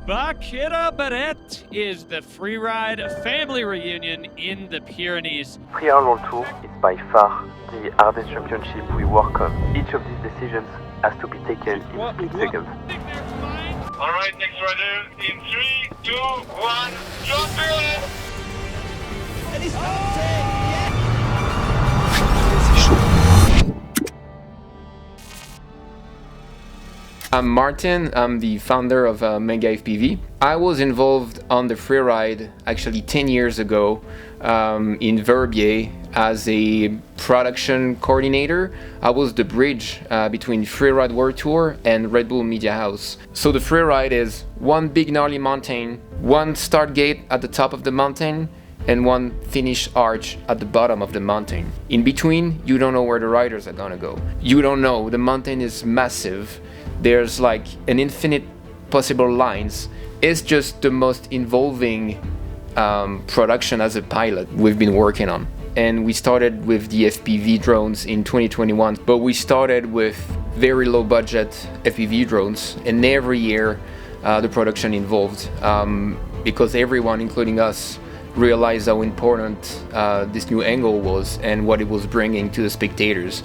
Bakira Barrette is the freeride family reunion in the Pyrenees. Freeride World Tour is by far the hardest championship we work on. Each of these decisions has to be taken in split seconds. Alright, next rider in 3, 2, 1, jump it! And he's stopped it! I'm Martin, I'm the founder of Mega FPV. I was involved on the freeride actually 10 years ago in Verbier as a production coordinator. I was the bridge between Freeride World Tour and Red Bull Media House. So the freeride is one big gnarly mountain, one start gate at the top of the mountain, and one finish arch at the bottom of the mountain. In between, you don't know where the riders are gonna go. You don't know, the mountain is massive. There's like an infinite possible lines. It's just the most involving production as a pilot we've been working on. And we started with the FPV drones in 2021, but we started with very low budget FPV drones, and every year the production evolved because everyone, including us, realized how important this new angle was and what it was bringing to the spectators.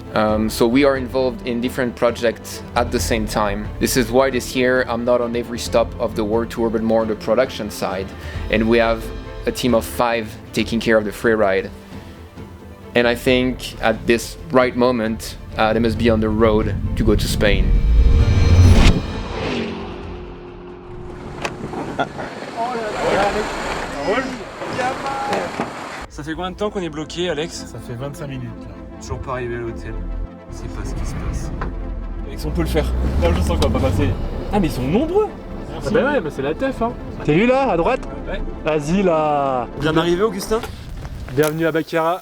So we are involved in different projects at the same time. This is why this year I'm not on every stop of the World Tour, but more on the production side. And we have a team of 5 taking care of the freeride. And I think at this right moment, they must be on the road to go to Spain. Ça fait combien de temps qu'on est bloqué, Alex? Ça fait 25 minutes là. Toujours pas arrivé à l'hôtel. On sait pas ce qui se passe. Alex, on peut le faire. Là, je sens qu'on va pas passer. Ah, mais ils sont nombreux! Ah bah ouais, bah c'est la teuf hein. T'es lui là, à droite? Ouais. Vas-y là. Bien arrivé, Augustin? Bienvenue à Bakira.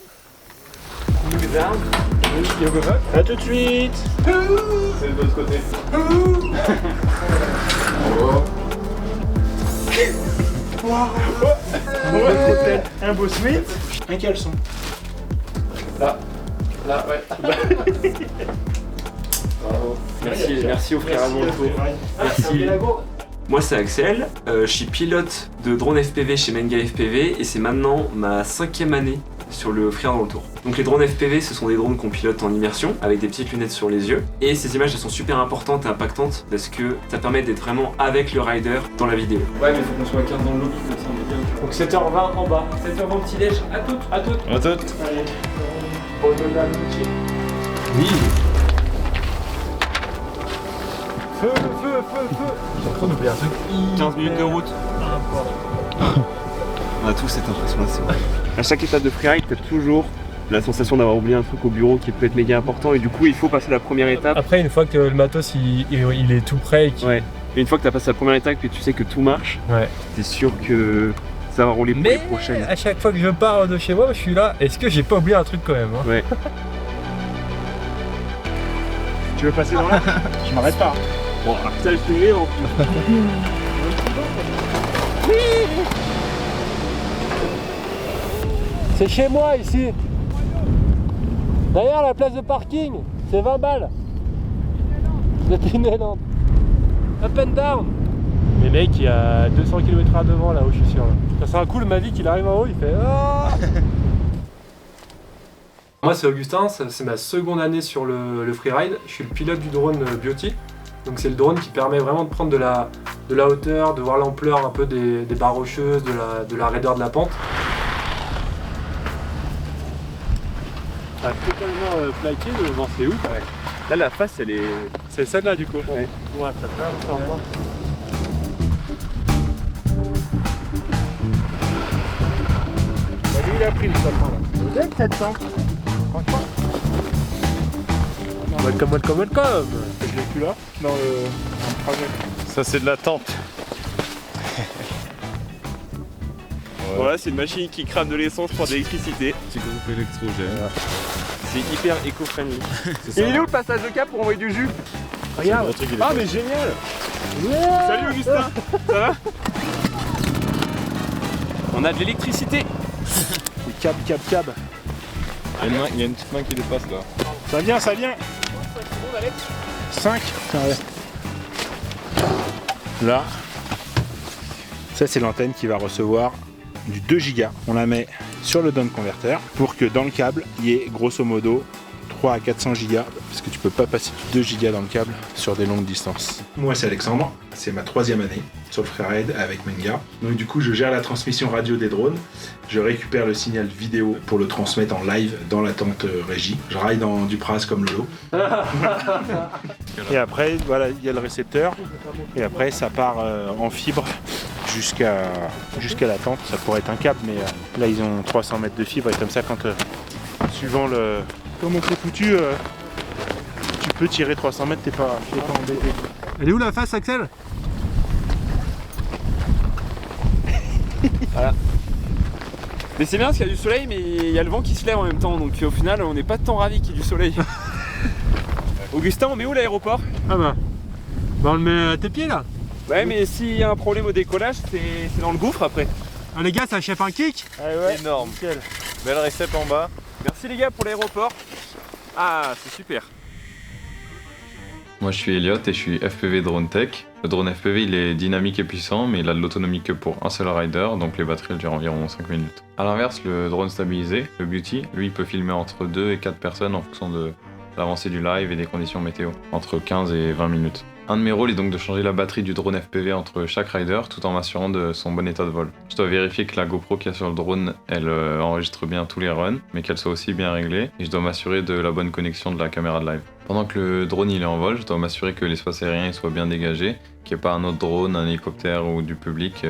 A tout de suite. C'est de l'autre côté. Un beau suite. Un caleçon. Là, ouais. Bravo. Merci au frère World Tour. Merci. Moi c'est Axel, je suis pilote de drone FPV chez Menga FPV et c'est maintenant ma 5e année sur le Freeride World Tour. Donc les drones FPV, ce sont des drones qu'on pilote en immersion avec des petites lunettes sur les yeux, et ces images elles sont super importantes et impactantes parce que ça permet d'être vraiment avec le rider dans la vidéo. Ouais, mais faut qu'on soit 15 dans le lobby comme ça on est bien. Donc 7h20 en bas. 7h20 petit déj, à toutes. À toutes. Allez. Bonne amitié. Oui. Feu. J'ai trop d'oublier un truc. 15 minutes de route. On a tous cette impression là, c'est vrai. À chaque étape de freeride, t'as toujours la sensation d'avoir oublié un truc au bureau qui peut être méga important, et du coup il faut passer la première étape. Après, une fois que le matos il est tout prêt et Ouais. Et une fois que t'as passé la première étape et tu sais que tout marche, ouais. t'es sûr que ça va rouler pour les prochaines. À chaque fois que je pars de chez moi, je suis là. Est-ce que j'ai pas oublié un truc quand même hein? Ouais. Tu veux passer dans là? Je m'arrête pas. Bon, ça je suis en C'est chez moi ici. D'ailleurs la place de parking, c'est 20 balles. Depuis Néland. Up and down. Mais mec, il y a 200 km/h devant là où je suis sûr. Là. Ça sera cool ma vie qu'il arrive en haut, il fait oh. Moi c'est Augustin, c'est ma seconde année sur le freeride. Je suis le pilote du drone Beauty. Donc c'est le drone qui permet vraiment de prendre de la hauteur, de voir l'ampleur un peu des barres rocheuses, de la raideur de la pente. Ah, totalement plaqué, devant c'est ouf. Ouais. Là la face elle est... C'est celle-là du coup. Ouais. Ouais, ça fait un peu. Lui il a pris le sapin là. Vous êtes 700. Franchement. Welcome. Je l'ai plus là, dans le trajet. Ça c'est de la tente. Voilà, c'est une machine qui crame de l'essence pour de l'électricité. Petit groupe électrogène. C'est hyper éco-friendly. Il est où le passage de cap pour envoyer du jus? Regarde. Ah mais génial. Yeah. Salut Augustin. Ça va? On a de l'électricité. Cab. Il y a une petite main qui dépasse là. Ça vient. 5. Tiens, ouais. Là. Ça c'est l'antenne qui va recevoir du 2 Go. On la met sur le down converter pour que dans le câble il y ait grosso modo 3 à 400 Go parce que tu peux pas passer du 2 Go dans le câble sur des longues distances. Moi c'est Alexandre, c'est ma 3e année sur le freeride avec Menga. Donc du coup je gère la transmission radio des drones, je récupère le signal vidéo pour le transmettre en live dans la tente régie. Je raille dans du Pras comme Lolo. Et après voilà il y a le récepteur et après ça part en fibre jusqu'à la tente. Ça pourrait être un câble mais là ils ont 300 mètres de fibre et comme ça quand suivant le comment c'est foutu, tu peux tirer 300 mètres, t'es pas embêté. Elle est où la face, Axel? Voilà. Mais c'est bien parce qu'il y a du soleil, mais il y a le vent qui se lève en même temps, donc au final on n'est pas tant ravis qu'il y ait du soleil. Augustin, on met où l'aéroport? Ah bah on le met à tes pieds là. Ouais, mais s'il y a un problème au décollage, c'est dans le gouffre après. Ah les gars, ça chef un kick. Ah ouais. Énorme. Nickel. Belle récep en bas. Merci les gars pour l'aéroport. Ah, c'est super. Moi je suis Elliot et je suis FPV Drone Tech. Le drone FPV il est dynamique et puissant mais il a de l'autonomie que pour un seul rider, donc les batteries elles durent environ 5 minutes. A l'inverse, le drone stabilisé, le Beauty, lui il peut filmer entre 2 et 4 personnes en fonction de l'avancée du live et des conditions météo, entre 15 et 20 minutes. Un de mes rôles est donc de changer la batterie du drone FPV entre chaque rider tout en m'assurant de son bon état de vol. Je dois vérifier que la GoPro qu'il y a sur le drone, elle enregistre bien tous les runs, mais qu'elle soit aussi bien réglée, et je dois m'assurer de la bonne connexion de la caméra de live. Pendant que le drone il est en vol, je dois m'assurer que l'espace aérien il soit bien dégagé, qu'il n'y ait pas un autre drone, un hélicoptère ou du public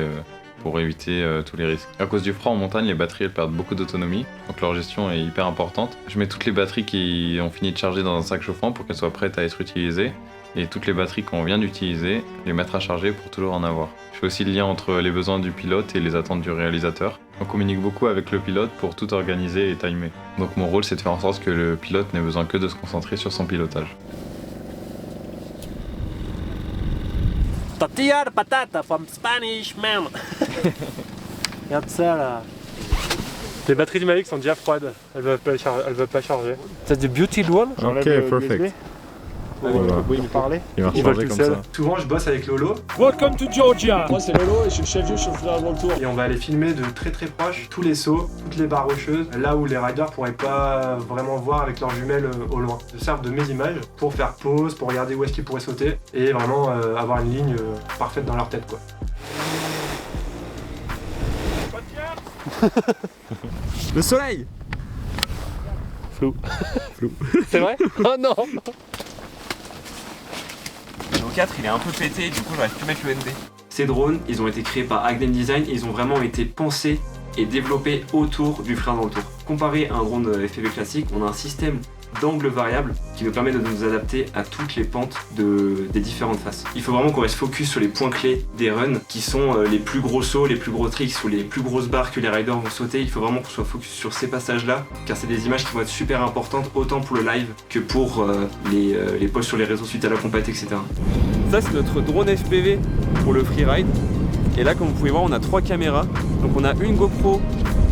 pour éviter tous les risques. À cause du froid en montagne, les batteries elles perdent beaucoup d'autonomie, donc leur gestion est hyper importante. Je mets toutes les batteries qui ont fini de charger dans un sac chauffant pour qu'elles soient prêtes à être utilisées, et toutes les batteries qu'on vient d'utiliser, les mettre à charger pour toujours en avoir. Je fais aussi le lien entre les besoins du pilote et les attentes du réalisateur. On communique beaucoup avec le pilote pour tout organiser et timer. Donc mon rôle c'est de faire en sorte que le pilote n'ait besoin que de se concentrer sur son pilotage. Tortilla de patata from Spanish man. Regarde ça là. Les batteries du Mavic sont déjà froides, elles veulent pas charger. C'est du Beauty Drone. Ok, perfect. Oui, il parlait. Il va recharger comme ça. Souvent je bosse avec Lolo. Welcome to Georgia. Moi c'est Lolo et je suis le chef du chauffeur avant le tour. Et on va aller filmer de très très proche tous les sauts, toutes les barres rocheuses, là où les riders pourraient pas vraiment voir avec leurs jumelles au loin. Je sers de mes images pour faire pause, pour regarder où est-ce qu'ils pourraient sauter et vraiment avoir une ligne parfaite dans leur tête quoi. Le soleil. Flou. C'est vrai? Oh non. Le 4 il est un peu pété, du coup j'aurais pu mettre le ND. Ces drones, ils ont été créés par Agden Design et ils ont vraiment été pensés et développés autour du frein dans le tour. Comparé à un drone FPV classique, on a un système d'angle variable qui nous permet de nous adapter à toutes les pentes des différentes faces. Il faut vraiment qu'on reste focus sur les points clés des runs qui sont les plus gros sauts, les plus gros tricks ou les plus grosses barres que les riders vont sauter. Il faut vraiment qu'on soit focus sur ces passages-là car c'est des images qui vont être super importantes autant pour le live que pour les posts sur les réseaux suite à la compète, etc. Ça c'est notre drone FPV pour le freeride. Et là comme vous pouvez voir on a 3 caméras. Donc on a une GoPro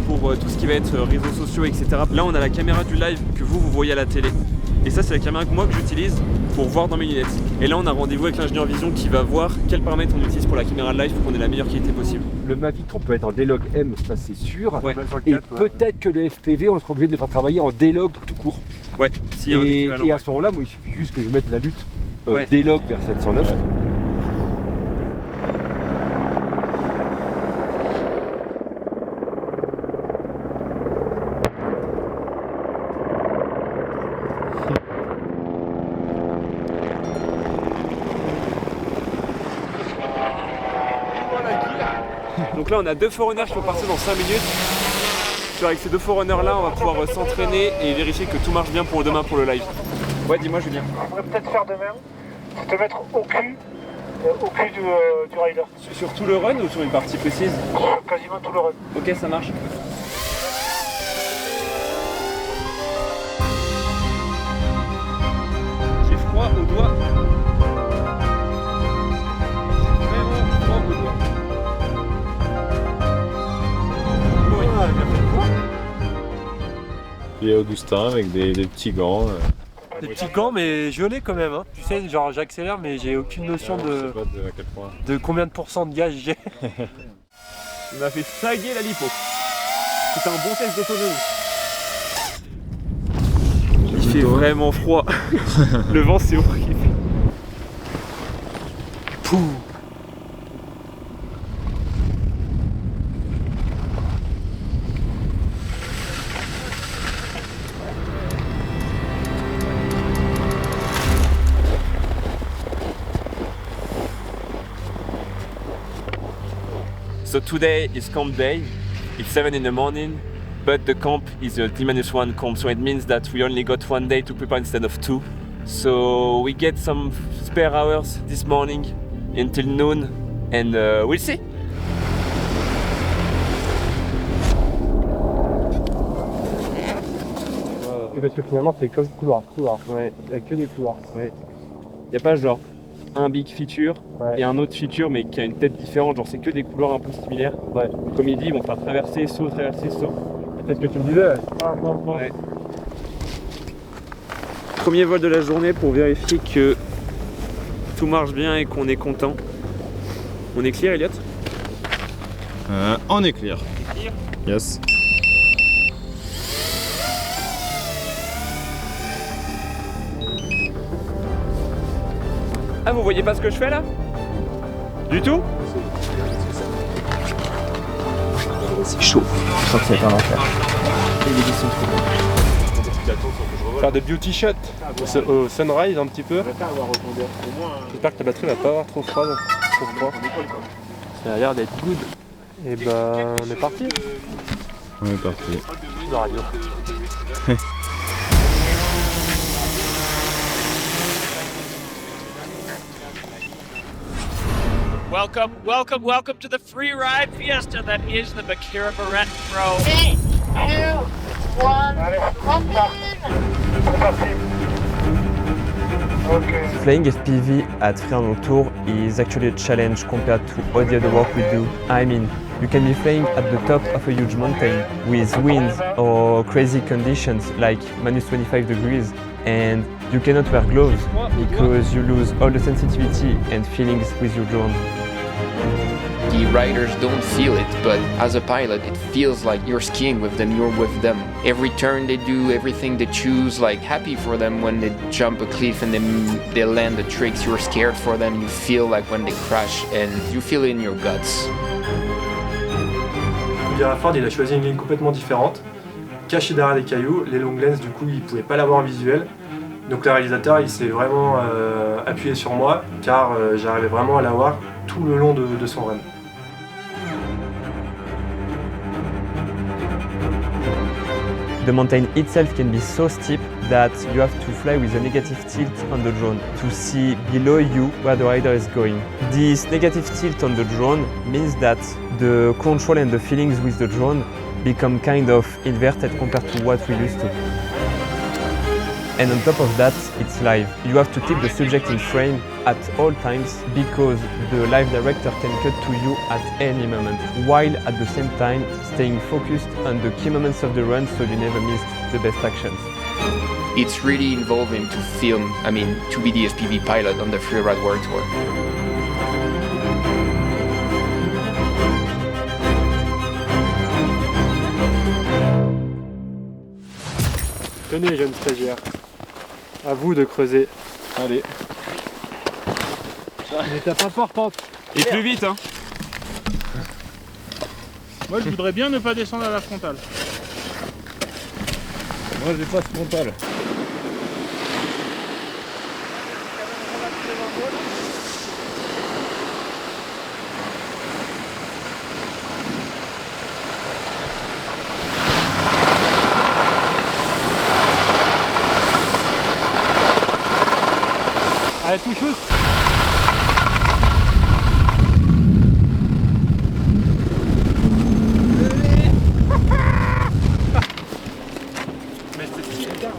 pour tout ce qui va être réseaux sociaux, etc. Là on a la caméra du live que vous voyez à la télé. Et ça c'est la caméra que moi que j'utilise pour voir dans mes lunettes. Et là on a rendez-vous avec l'ingénieur vision qui va voir quels paramètres on utilise pour la caméra de live pour qu'on ait la meilleure qualité possible. Le Mavic on peut être en D-Log M, ça c'est sûr. Ouais. Et peut-être que le FPV on sera obligé de le faire travailler en D-Log tout court. Ouais. Si et à ce moment-là, moi il suffit juste que je mette la lutte ouais. D-Log vers 709. Ouais. Donc là on a 2 forerunners qui vont partir dans 5 minutes. Avec ces 2 forerunners là on va pouvoir s'entraîner et vérifier que tout marche bien pour demain pour le live. Ouais dis-moi Julien. On pourrait peut-être faire demain, c'est te mettre au cul du rider. Sur tout le run ou sur une partie précise? Sur quasiment tout le run. Ok ça marche. J'ai froid au doigt. Il y a Augustin avec des petits gants. Des petits gants mais gelés quand même. Hein. Tu sais, genre j'accélère mais j'ai aucune notion de combien de pourcents de gaz j'ai. Il m'a fait saguer la lipo. C'était un bon test d'autonomie. Il fait vraiment froid. Le vent c'est horrible. Pouh. So today is camp day. It's 7 in the morning, but the camp is a T-1 camp, so it means that we only got 1 day to prepare instead of 2. So we get some spare hours this morning until noon, and we'll see. Et parce que finalement c'est comme couloir. Ouais. Il n'y a que des couloirs. Ouais. Y a pas genre un big feature et un autre feature mais qui a une tête différente, genre c'est que des couloirs un peu similaires. Ouais. Comme il dit, ils vont faire traverser, saut. C'est ce que tu me disais. Ouais. Premier vol de la journée pour vérifier que tout marche bien et qu'on est content. On est clear, Elliot? On est clear. Yes. Ah, vous voyez pas ce que je fais là? Du tout? C'est chaud. Je sens que c'est un enfer. Faire des beauty shots au sunrise un petit peu. J'espère que ta batterie va pas avoir trop froid. Ça a l'air d'être good. Et ben on est parti. On est parti. La radio. Welcome to the free ride fiesta that is the Bakira Barrett Pro. 3, 2, 1, c'est parti. Okay. Flying FPV at Friandon Tour is actually a challenge compared to all the other work we do. I mean, you can be flying at the top of a huge mountain with winds or crazy conditions like -25 degrees, and you cannot wear gloves because you lose all the sensitivity and feelings with your drone. The riders don't feel it, but as a pilot, it feels like you're skiing with them, you're with them. Every turn they do, everything they choose, like happy for them when they jump a cliff and they land the tricks, you're scared for them, you feel like when they crash and you feel it in your guts. Ford, il a choisi une ligne complètement différente, cachée derrière des cailloux. Les long lens, du coup, il pouvait pas l'avoir en visuel. Donc le réalisateur, il s'est vraiment appuyé sur moi, car j'arrivais vraiment à l'avoir tout le long de son run. The mountain itself can be so steep that you have to fly with a negative tilt on the drone to see below you where the rider is going. This negative tilt on the drone means that the control and the feelings with the drone become kind of inverted compared to what we used to. And on top of that, it's live. You have to keep the subject in frame at all times because the live director can cut to you at any moment, while at the same time staying focused on the key moments of the run so you never missed the best actions. It's really involving to film, to be the FPV pilot on the Freeride World Tour. Tenez les jeunes stagiaires, à vous de creuser. Allez. Une étape importante. Et plus vite, hein. Moi je voudrais bien ne pas descendre à la frontale. Moi j'ai pas de frontale. Allez, tout chousse. Mais c'est si tard.